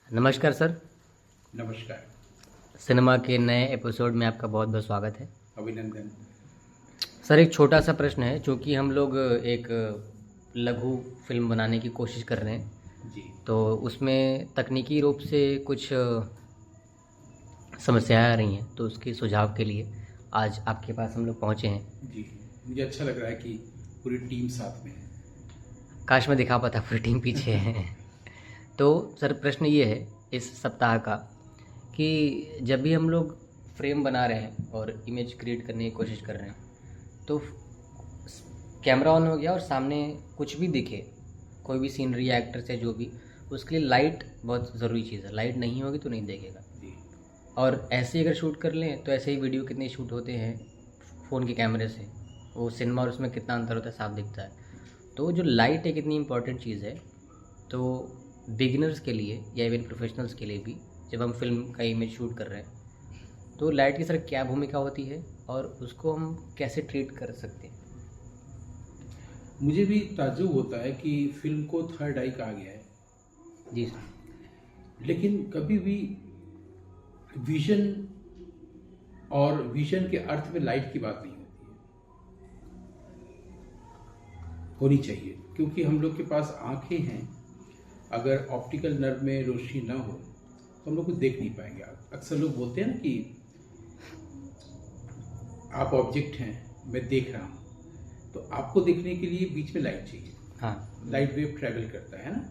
नमस्कार सर। नमस्कार। सिनेमा के नए एपिसोड में आपका बहुत बहुत स्वागत है। अभिनंदन। सर, एक छोटा सा प्रश्न है, चूँकि हम लोग एक लघु फिल्म बनाने की कोशिश कर रहे हैं, जी तो उसमें तकनीकी रूप से कुछ समस्याएं आ रही हैं, तो उसके सुझाव के लिए आज आपके पास हम लोग पहुँचे हैं। जी, मुझे अच्छा लग रहा है कि पूरी टीम साथ में है। काश मैं दिखा पाता, पूरी टीम पीछे है। तो सर, प्रश्न ये है इस सप्ताह का कि जब भी हम लोग फ्रेम बना रहे हैं और इमेज क्रिएट करने की कोशिश कर रहे हैं, तो कैमरा ऑन हो गया और सामने कुछ भी दिखे, कोई भी सीनरी या एक्टर से जो भी, उसके लिए लाइट बहुत ज़रूरी चीज़ है। लाइट नहीं होगी तो नहीं देखेगा। जी और ऐसे ही अगर शूट कर लें तो ऐसे ही वीडियो कितने शूट होते हैं फ़ोन के कैमरे से, वो सिनेमा और उसमें कितना अंतर होता है साफ दिखता है। तो जो लाइट एक इतनी इम्पॉर्टेंट चीज़ है, तो बिगिनर्स के लिए या इवन प्रोफेशनल्स के लिए भी, जब हम फिल्म का इमेज शूट कर रहे हैं, तो लाइट की सर क्या भूमिका होती है और उसको हम कैसे ट्रीट कर सकते हैं? मुझे भी ताज्जुब होता है कि फिल्म को थर्ड आई कहा गया है, जी सर। लेकिन कभी भी विजन और विजन के अर्थ में लाइट की बात नहीं होती है। होनी चाहिए, क्योंकि हम लोग के पास आंखें हैं। अगर ऑप्टिकल नर्व में रोशनी ना हो तो हम लोग कुछ देख नहीं पाएंगे। अक्सर लोग बोलते हैं ना कि आप ऑब्जेक्ट हैं, मैं देख रहा हूँ, तो आपको देखने के लिए बीच में लाइट चाहिए। हाँ, लाइट वेव ट्रैवल करता है ना,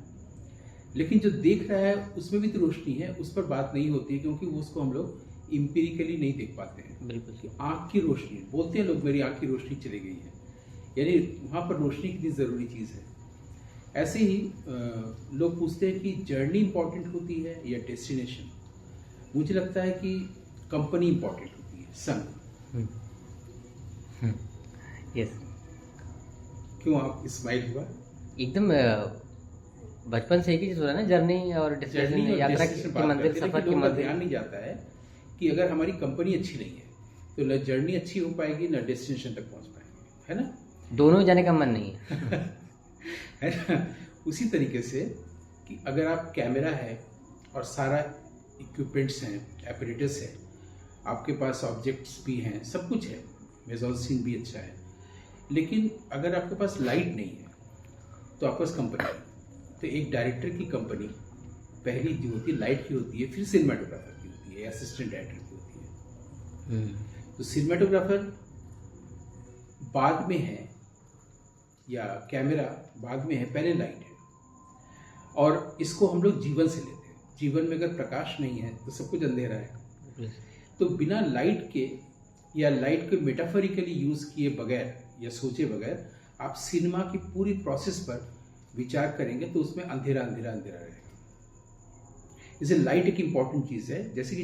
लेकिन जो देख रहा है उसमें भी तो रोशनी है, उस पर बात नहीं होती है, क्योंकि वो उसको हम लोग इम्पीरिकली नहीं देख पाते हैं। बिल्कुल कि आँख की रोशनी, बोलते हैं लोग मेरी आँख की रोशनी चली गई है, यानी वहाँ पर रोशनी कितनी ज़रूरी चीज़ है। ऐसे ही लोग पूछते हैं कि जर्नी इंपॉर्टेंट होती है या डेस्टिनेशन। मुझे लगता है कि कंपनी इंपॉर्टेंट होती है, संग। यस। क्यों आप स्माइल हुआ? एकदम बचपन से एक ही चीज़ हो रहा है ना, जर्नी और डेस्टिनेशन, जर्नी और यात्रा डेस्टिनेशन की बात मंजिल, करते हैं, सफ़र लेकिन की लोगों का मंजिल। ध्यान नहीं जाता है कि अगर हमारी कंपनी अच्छी नहीं है तो न जर्नी अच्छी हो पाएगी न डेस्टिनेशन तक पहुंच पाएंगे, है ना। दोनों जाने का मन नहीं है। है ना। उसी तरीके से कि अगर आप कैमरा है और सारा इक्विपमेंट्स हैं, एपरेटस है, आपके पास ऑब्जेक्ट्स भी हैं, सब कुछ है, विजुअल सीन भी अच्छा है, लेकिन अगर आपके पास लाइट नहीं है तो आपके पास कंपनी है। तो एक डायरेक्टर की कंपनी पहली जो होती है लाइट की होती है, फिर सिनेमाटोग्राफर की होती है, असिस्टेंट डायरेक्टर की होती है। तो सिनेमाटोग्राफर बाद में है या कैमरा बाद में है, पहले लाइट है। और इसको हम लोग जीवन से लेते हैं। जीवन में अगर प्रकाश नहीं है तो सब कुछ अंधेरा है। तो बिना लाइट के या लाइट के मेटाफोरिकली यूज किए बगैर या सोचे बगैर आप सिनेमा की पूरी प्रोसेस पर विचार करेंगे तो उसमें अंधेरा अंधेरा अंधेरा रहेगा। इसे लाइट एक इंपॉर्टेंट चीज़ है। जैसे कि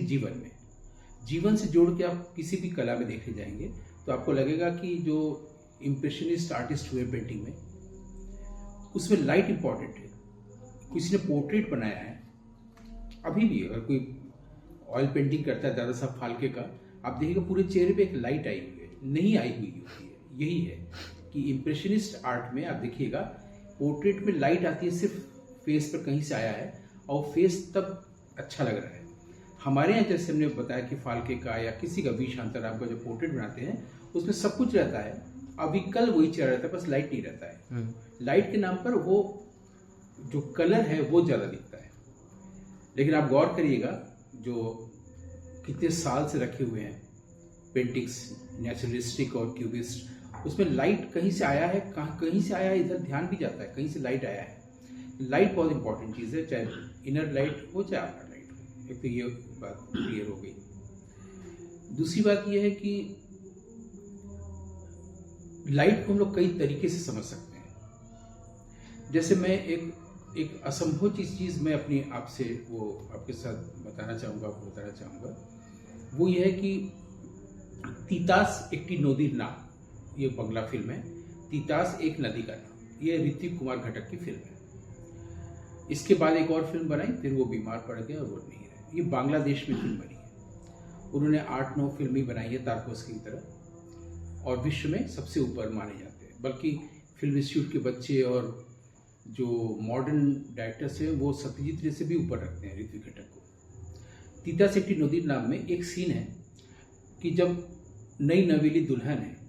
जीवन से जोड़ के आप किसी भी कला में देखे जाएंगे तो आपको लगेगा कि जो इम्प्रेशनिस्ट आर्टिस्ट हुए पेंटिंग में, उसमें लाइट इंपॉर्टेंट है। किसी ने पोर्ट्रेट बनाया है, अभी भी अगर कोई ऑयल पेंटिंग करता है दादा साहब फाल्के का, आप देखिएगा पूरे चेहरे पे एक लाइट आई हुई है, नहीं आई हुई होती है। यही है कि इम्प्रेशनिस्ट आर्ट में आप देखिएगा पोर्ट्रेट में लाइट आती है, सिर्फ फेस पर कहीं से आया है और फेस तब अच्छा लग रहा है। हमारे यहाँ जैसे हमने बताया कि फाल्के का या किसी का वी शांताराम का जो पोर्ट्रेट बनाते हैं उसमें सब कुछ रहता है, अविकल वही चेहरा रहता है, बस लाइट नहीं रहता है। लाइट के नाम पर वो जो कलर है वो ज़्यादा दिखता है। लेकिन आप गौर करिएगा जो कितने साल से रखे हुए हैं पेंटिंग्स, नेचुरलिस्टिक और क्यूबिस्ट, उसमें लाइट कहीं से आया है, कहीं से आया है, इधर ध्यान भी जाता है कहीं से लाइट आया है। लाइट बहुत इंपॉर्टेंट चीज़ है, चाहे इनर लाइट हो चाहे आउटर लाइट हो। एक तो ये बात क्लियर हो गई। दूसरी बात ये है कि लाइट को हम लोग कई तरीके से समझ सकते हैं। जैसे मैं एक असंभव चीज़ मैं अपनी आपसे वो आपके साथ बताना चाहूँगा, वो ये है कि तीतास एक नदी नाम, ये बंगला फिल्म है, तीतास एक नदी का नाम, ये ऋतिक कुमार घटक की फिल्म है। इसके बाद एक और फिल्म बनाई, फिर वो बीमार पड़ गया और वो नहीं रहे। ये बांग्लादेश में फिल्म बनी है। उन्होंने 8-9 फिल्में बनाई है तारकोस्की की तरह, और विश्व में सबसे ऊपर माने जाते हैं। बल्कि फिल्म इंस्टीट्यूट के बच्चे और जो मॉडर्न डायरेक्टर्स हैं वो सत्यजीत रे से भी ऊपर रखते हैं ऋत्विक घटक को। तीता सेट्टी नोदीर नाम में एक सीन है कि जब नई नवेली दुल्हन है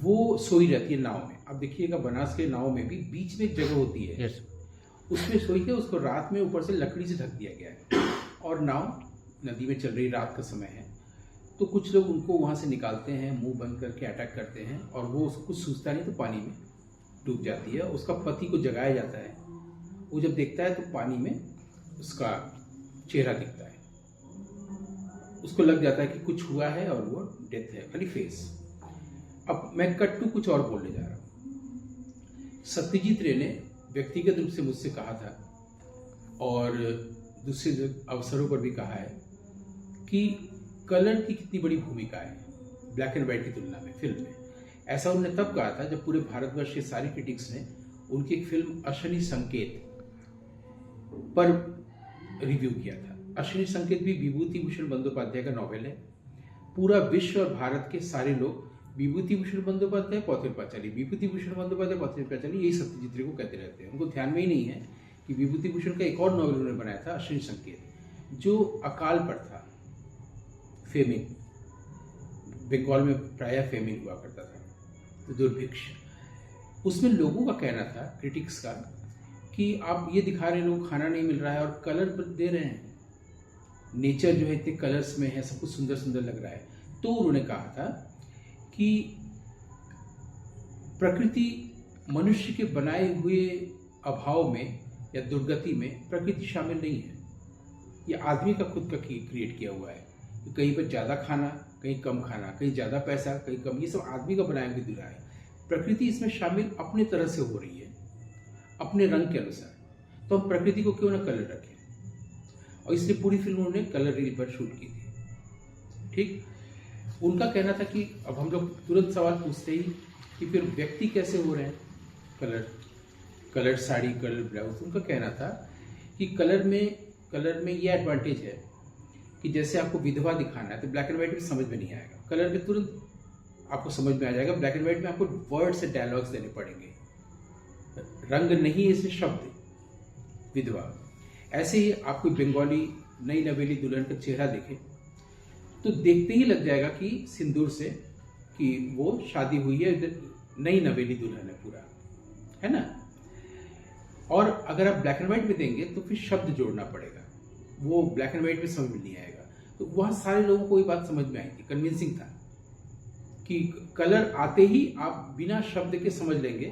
वो सोई रहती है नाव में। अब देखिएगा बनास के नाव में भी बीच में एक जगह होती है, उसमें सोई है, उसको रात में ऊपर से लकड़ी से ढक दिया गया है और नाव नदी में चल रही, रात का समय है। तो कुछ लोग उनको वहाँ से निकालते हैं, मुंह बंद करके अटैक करते हैं और वो उसको कुछ सूझता नहीं तो पानी में डूब जाती है। उसका पति को जगाया जाता है, वो जब देखता है तो पानी में उसका चेहरा दिखता है, उसको लग जाता है कि कुछ हुआ है और वो डेथ है, खाली फेस। अब मैं कट टू कुछ और बोलने जा रहा हूँ। सत्यजीत रे ने व्यक्तिगत रूप से मुझसे कहा था और दूसरे अवसरों पर भी कहा है कि कलर की कितनी बड़ी भूमिका है ब्लैक एंड व्हाइट की तुलना में फिल्म में। ऐसा उन्होंने तब कहा था जब पूरे भारतवर्ष के सारी क्रिटिक्स ने उनकी एक फिल्म अश्विनी संकेत पर रिव्यू किया था। अश्विनी संकेत भी विभूति भूषण बंदोपाध्याय का नॉवेल है। पूरा विश्व और भारत के सारे लोग विभूति भूषण बंदोपाध्याय, पौथिर पांचाली, विभूति भूषण बंदोपाध्याय, पौथिर पांचाली, यही सत्यजीत रे को कहते रहते हैं। उनको ध्यान में ही नहीं है कि विभूति भूषण का एक और नॉवेल उन्होंने बनाया था अश्विनी संकेत, जो अकाल पर था, फेमिन, बंगाल में प्रायः फेमिन हुआ करता था, तो दुर्भिक्ष। उसमें लोगों का कहना था, क्रिटिक्स का, कि आप ये दिखा रहे हैं लोग खाना नहीं मिल रहा है और कलर दे रहे हैं, नेचर जो है इतने कलर्स में है, सब कुछ सुंदर सुंदर लग रहा है। तो उन्होंने कहा था कि प्रकृति मनुष्य के बनाए हुए अभाव में या दुर्गति में प्रकृति शामिल नहीं है, ये आदमी का खुद का क्रिएट किया हुआ है। कहीं पर ज़्यादा खाना, कहीं कम खाना, कहीं ज़्यादा पैसा, कहीं कम, ये सब आदमी का बनाया हुआ दुनिया है। प्रकृति इसमें शामिल अपने तरह से हो रही है, अपने रंग के अनुसार। तो हम प्रकृति को क्यों ना कलर रखें, और इसलिए पूरी फिल्म उन्होंने कलर रील पर शूट की थी। ठीक, उनका कहना था कि अब हम लोग तुरंत सवाल पूछते ही कि फिर व्यक्ति कैसे हो रहे हैं कलर साड़ी, कलर ब्लाउज। उनका कहना था कि कलर में ये एडवांटेज है कि जैसे आपको विधवा दिखाना है तो ब्लैक एंड व्हाइट में समझ में नहीं आएगा, कलर में तुरंत आपको समझ में आ जाएगा। ब्लैक एंड व्हाइट में आपको वर्ड से डायलॉग्स देने पड़ेंगे, रंग नहीं, इसमें शब्द, विधवा। ऐसे ही आपको बंगाली नई नवेली दुल्हन का चेहरा देखे तो देखते ही लग जाएगा कि सिंदूर से कि वो शादी हुई है, नई नवेली दुल्हन है पूरा, है ना। और अगर आप ब्लैक एंड व्हाइट में देंगे तो फिर शब्द जोड़ना पड़ेगा, वो ब्लैक एंड व्हाइट में समझ में नहीं आएगा। तो वहाँ सारे लोगों को ये बात समझ में आई थी, कन्विंसिंग था कि कलर आते ही आप बिना शब्द के समझ लेंगे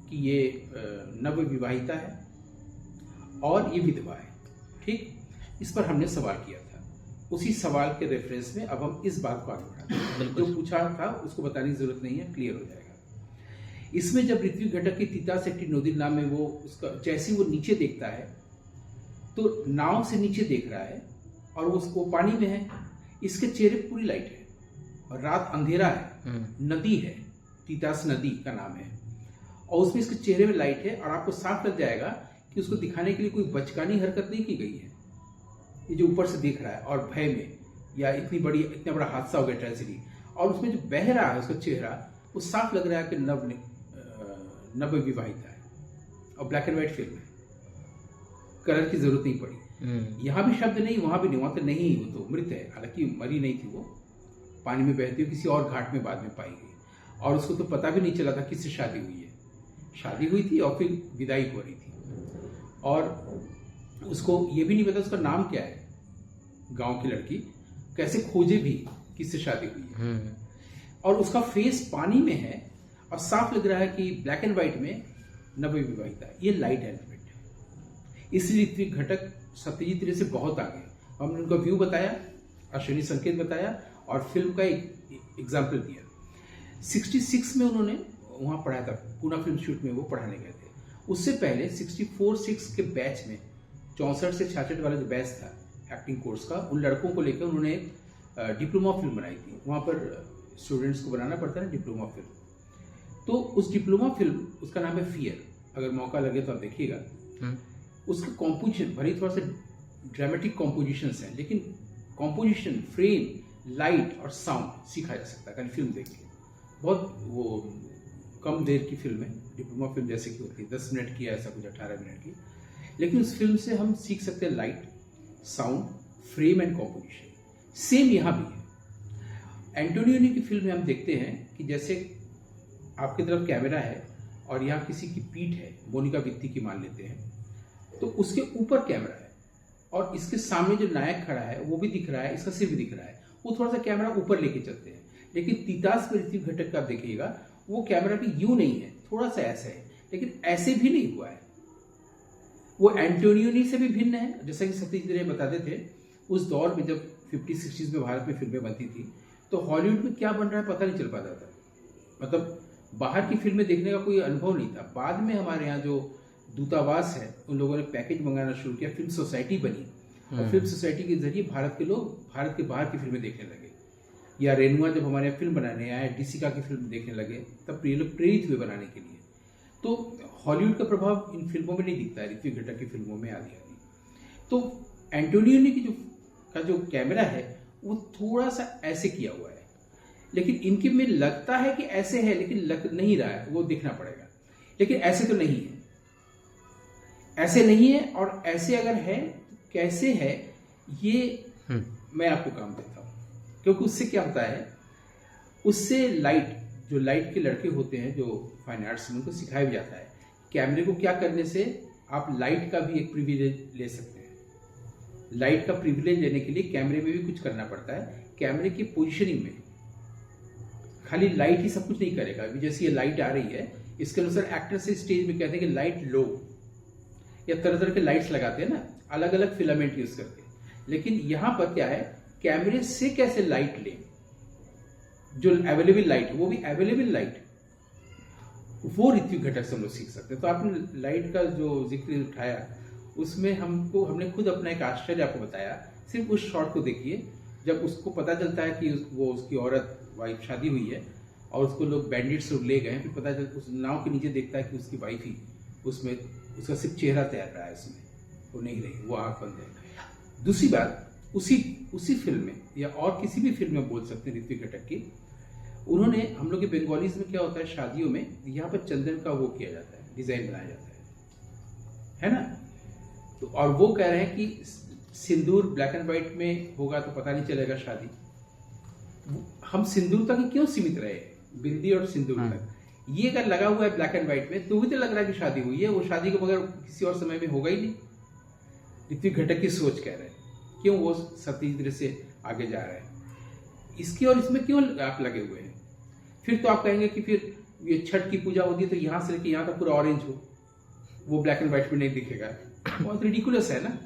कि ये नव विवाहिता है और ये विधवा है। ठीक, इस पर हमने सवाल किया था। उसी सवाल के रेफरेंस में अब हम इस बात को आगे बढ़ाते हैं। जो पूछा था उसको बताने की जरूरत नहीं है, क्लियर हो जाएगा। इसमें जब ऋत्विक घटक की तीता सेट्टी नोदीर नाम में वो उसका जैसे वो नीचे देखता है तो नाव से नीचे देख रहा है और उसको पानी में है, इसके चेहरे पूरी लाइट है और रात अंधेरा है, नदी है, तीतास नदी का नाम है, और उसमें इसके चेहरे में लाइट है और आपको साफ लग जाएगा कि उसको दिखाने के लिए कोई बचकानी हरकत नहीं की गई है। ये जो ऊपर से देख रहा है और भय में, या इतना बड़ा हादसा हो गया, ट्रेजेडी, और उसमें जो बह रहा है उसका चेहरा, वो साफ लग रहा है कि नव विवाहिता है और ब्लैक एंड व्हाइट फिल्म है, कलर की जरूरत नहीं पड़ी। यहाँ भी शब्द नहीं, वहां भी नहीं, वहां तो नहीं, वो तो मृत है, हालांकि मरी नहीं थी, वो पानी में बहती हुई किसी और घाट में बाद में पाई गई और उसको तो पता भी नहीं चला था किससे शादी हुई है। शादी हुई थी और फिर विदाई हो रही थी और उसको ये भी नहीं पता उसका नाम क्या है, गांव की लड़की कैसे खोजे भी किससे शादी हुई है, और उसका फेस पानी में है और साफ लग रहा है कि ब्लैक एंड व्हाइट में नवविवाहिता है। ये लाइट एलिमेंट है, इसलिए ऋत्विक घटक सत्यजीत रे से बहुत आगे। हमने उनका व्यू बताया, अश्विनी संकेत बताया और फिल्म का एक एग्जाम्पल दिया। 66 में उन्होंने वहाँ पढ़ाया था, पूना फिल्म शूट में वो पढ़ाने गए थे। उससे पहले 64-6 के बैच में, 64 से 66 वाला जो बैच था एक्टिंग कोर्स का, उन लड़कों को लेकर उन्होंने एक डिप्लोमा फिल्म बनाई थी। वहाँ पर स्टूडेंट्स को बनाना पड़ता है डिप्लोमा फिल्म, तो उस डिप्लोमा फिल्म, उसका नाम है फियर, अगर मौका लगे तो आप देखिएगा। उसका कॉम्पोजिशन, भले थोड़ा सा ड्रामेटिक कॉम्पोजिशंस हैं, लेकिन कॉम्पोजिशन, फ्रेम, लाइट और साउंड सीखा जा सकता है खाली फिल्म देख के। बहुत वो कम देर की फिल्म है, डिप्लोमा फिल्म जैसे की होती है, 10 मिनट की, ऐसा कुछ 18 मिनट की। लेकिन उस फिल्म से हम सीख सकते हैं light, sound, frame and composition. Same यहाँ भी है। एंटोनियोनी की फिल्म में हम देखते हैं कि जैसे आपकी तरफ कैमरा है और यहाँ किसी की पीठ है, मोनिका वित्ती की मान लेते हैं, तो उसके ऊपर कैमरा है और इसके सामने जो नायक खड़ा है वो भी दिख रहा है, इसका सिर भी दिख रहा है। वो थोड़ा सा कैमरा ऊपर लेके चलते हैं। लेकिन तीतास में ऋत्विक घटक का आप देखिएगा, वो कैमरा भी यूं नहीं है, थोड़ा सा ऐसा है, लेकिन ऐसे भी नहीं हुआ है। वो एंटोनियोनी से भी भिन्न है। जैसा कि सतीश जी बताते थे, उस दौर में जब 50-60s में भारत में फिल्में बनती थी तो हॉलीवुड में क्या बन रहा है पता नहीं चल पाता था। मतलब बाहर की फिल्में देखने का कोई अनुभव नहीं था। बाद में हमारे यहाँ जो दूतावास है, उन लोगों ने पैकेज मंगाना शुरू किया, फिल्म सोसाइटी बनी और फिल्म सोसाइटी के जरिए भारत के लोग भारत के बाहर की फिल्में देखने लगे। या रेनुआ जब हमारे यहाँ फिल्म बनाने आए, डीसिका की फिल्म देखने लगे, तब ये लोग प्रेरित हुए बनाने के लिए। तो हॉलीवुड का प्रभाव इन फिल्मों में नहीं दिखता है, ऋत्विक घटक की फिल्मों में आदि आदि। तो एंटोनियोनी की जो कैमरा है वो थोड़ा सा ऐसे किया हुआ है, लेकिन इनके में लगता है कि ऐसे है, लेकिन लग नहीं रहा है, वो देखना पड़ेगा। लेकिन ऐसे तो नहीं है, ऐसे नहीं है। और ऐसे अगर है कैसे है, ये मैं आपको काम देता हूँ। क्योंकि उससे क्या होता है, उससे जो लाइट के लड़के होते हैं जो फाइन आर्ट्स में, उनको सिखाया भी जाता है कैमरे को क्या करने से आप लाइट का भी एक प्रिविलेज ले सकते हैं। लाइट का प्रिविलेज लेने के लिए कैमरे में भी कुछ करना पड़ता है। कैमरे की पोजीशनिंग में खाली लाइट ही सब कुछ नहीं करेगा। अभी जैसे ये लाइट आ रही है, इसके अनुसार एक्टर से स्टेज में कहते हैं कि लाइट लो, या तरह तरह के लाइट्स लगाते हैं ना, अलग अलग फिलामेंट यूज करके। लेकिन यहां पर क्या है, कैमरे से कैसे लाइट लें, जो अवेलेबल लाइट है वो भी अवेलेबल लाइट, वो ऋत्विक घटक से हम लोग सीख सकते हैं। तो आपने लाइट का जो जिक्र उठाया, उसमें हमने खुद अपना एक आश्चर्य आपको बताया। सिर्फ उस शॉट को देखिए, जब उसको पता चलता है कि वो उसकी औरत वाइफ शादी हुई है और उसको लोग बैंडिट से ले गए, फिर पता चलता उस नाव के नीचे देखता है कि उसकी वाइफ ही उसमें, उसका सिर्फ चेहरा तैर रहा है, उसमें वो नहीं रही, वो आंख बंद है। दूसरी बात, उसी फिल्म में या और किसी भी फिल्म में बोल सकते हैं ऋत्विक घटक की, उन्होंने, हम लोग के बंगालीज में क्या होता है, शादियों में यहाँ पर चंदन का वो किया जाता है, डिजाइन बनाया जाता है ना। तो और वो कह रहे हैं कि सिंदूर ब्लैक एंड व्हाइट में होगा तो पता नहीं चलेगा शादी। हम सिंदूर तक क्यों सीमित रहे, बिंदी और सिंदूर तक। ये अगर लगा हुआ है ब्लैक एंड व्हाइट में, तो भी तो लग रहा है कि शादी हुई है। वो शादी के बगैर किसी और समय में होगा ही नहीं। ऋत्विक घटक की सोच कह रहे हैं, क्यों वो सतीन्द्र से आगे जा रहे हैं, इसकी और इसमें क्यों आप लगे हुए हैं। फिर तो आप कहेंगे कि फिर ये छठ की पूजा होती है तो यहाँ से लेके यहाँ तक पूरा ऑरेंज हो, वो ब्लैक एंड व्हाइट में नहीं दिखेगा, बहुत रिडिकुलस है ना।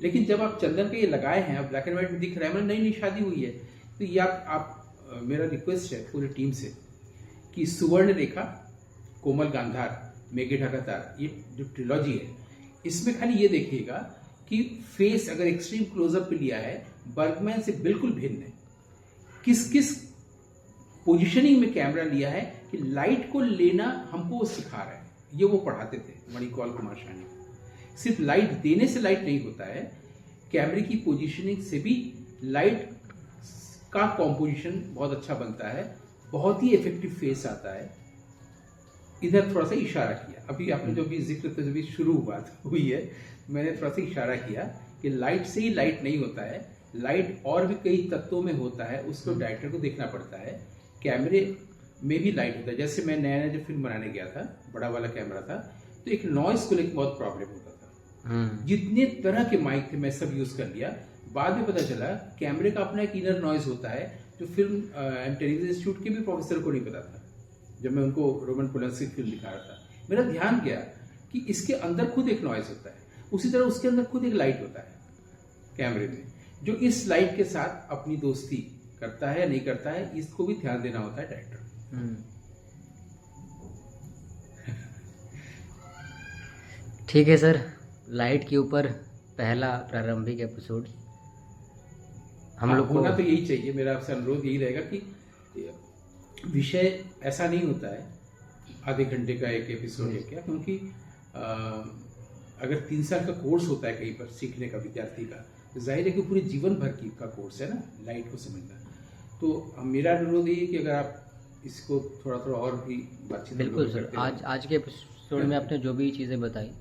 लेकिन जब आप चंदन के ये लगाए हैं, ब्लैक एंड व्हाइट में दिख रहा है, मतलब नई शादी हुई है, तो ये आप मेरा रिक्वेस्ट है पूरी टीम से कि सुवर्ण रेखा, कोमल गांधार, मेघे ढका तार, ये जो ट्रिलॉजी है, इसमें खाली ये देखिएगा कि फेस अगर एक्सट्रीम क्लोजअप पे लिया है, बर्गमैन से बिल्कुल भिन्न है। किस किस पोजीशनिंग में कैमरा लिया है कि लाइट को लेना हमको वो सिखा रहा है। ये वो पढ़ाते थे मणिकौल कुमार शानी। सिर्फ लाइट देने से लाइट नहीं होता है, कैमरे की पोजीशनिंग से भी लाइट का कॉम्पोजिशन बहुत अच्छा बनता है, बहुत ही इफेक्टिव फेस आता है। इधर थोड़ा सा इशारा किया, अभी आपने जो भी जिक्र तो भी शुरू हुई है, मैंने थोड़ा सा इशारा किया कि लाइट से ही लाइट नहीं होता है, लाइट और भी कई तत्वों में होता है, उसको डायरेक्टर को देखना पड़ता है। कैमरे में भी लाइट होता है। जैसे मैं नया जब फिल्म बनाने गया था, बड़ा वाला कैमरा था, तो एक नॉइस को लेकर बहुत प्रॉब्लम होता था। जितने तरह के माइक थे मैं सब यूज कर लिया। बाद में पता चला कैमरे का अपना एक इनर नॉइज होता है, जो फिल्म एंड टेलीविजन इंस्टीट्यूट के भी प्रोफेसर को नहीं पता था। जब मैं उनको रोमन पोलांस्की की फिल्म दिखा रहा था, मेरा ध्यान गया कि इसके अंदर खुद एक नॉइज होता है, उसी तरह उसके अंदर खुद एक लाइट होता है कैमरे में, जो इस लाइट के साथ अपनी दोस्ती करता है या नहीं करता है, इसको भी ध्यान देना होता है डायरेक्टर। ठीक है सर, लाइट के ऊपर पहला प्रारंभिक एपिसोड हम लोग को होना तो यही चाहिए। मेरा आपसे अनुरोध यही रहेगा कि विषय ऐसा नहीं होता है आधे घंटे का एक एपिसोड है क्या, क्योंकि अगर 3 साल का कोर्स होता है कहीं पर सीखने का विद्यार्थी का, तो जाहिर है कि पूरे जीवन भर का कोर्स है ना लाइट को समझना। तो मेरा अनुरोध ये है कि अगर आप इसको थोड़ा थोड़ा और भी बातचीत हम बिल्कुल लोग सर, करते आज रहेंगे। आज के एपिसोड में आपने जो भी चीज़ें बताई,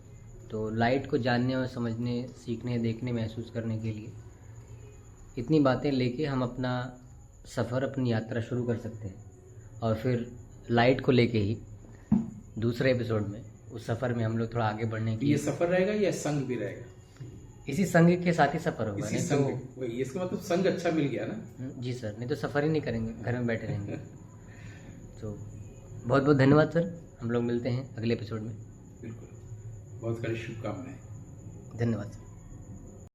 तो लाइट को जानने और समझने, सीखने, देखने, महसूस करने के लिए इतनी बातें लेके हम अपना सफ़र, अपनी यात्रा शुरू कर सकते हैं। और फिर लाइट को लेके ही दूसरे एपिसोड में, उस सफ़र में हम लोग थोड़ा आगे बढ़ने की, ये सफर रहेगा या संग भी रहेगा? इसी संग के साथ ही सफ़र होगा। इसी नहीं संग, तो वही इसका मतलब संग अच्छा मिल गया ना। जी सर, नहीं तो सफ़र ही नहीं करेंगे, घर में बैठे रहेंगे। तो बहुत बहुत धन्यवाद सर, हम लोग मिलते हैं अगले एपिसोड में। बिल्कुल, बहुत सारी शुभकामनाएं। धन्यवाद सर।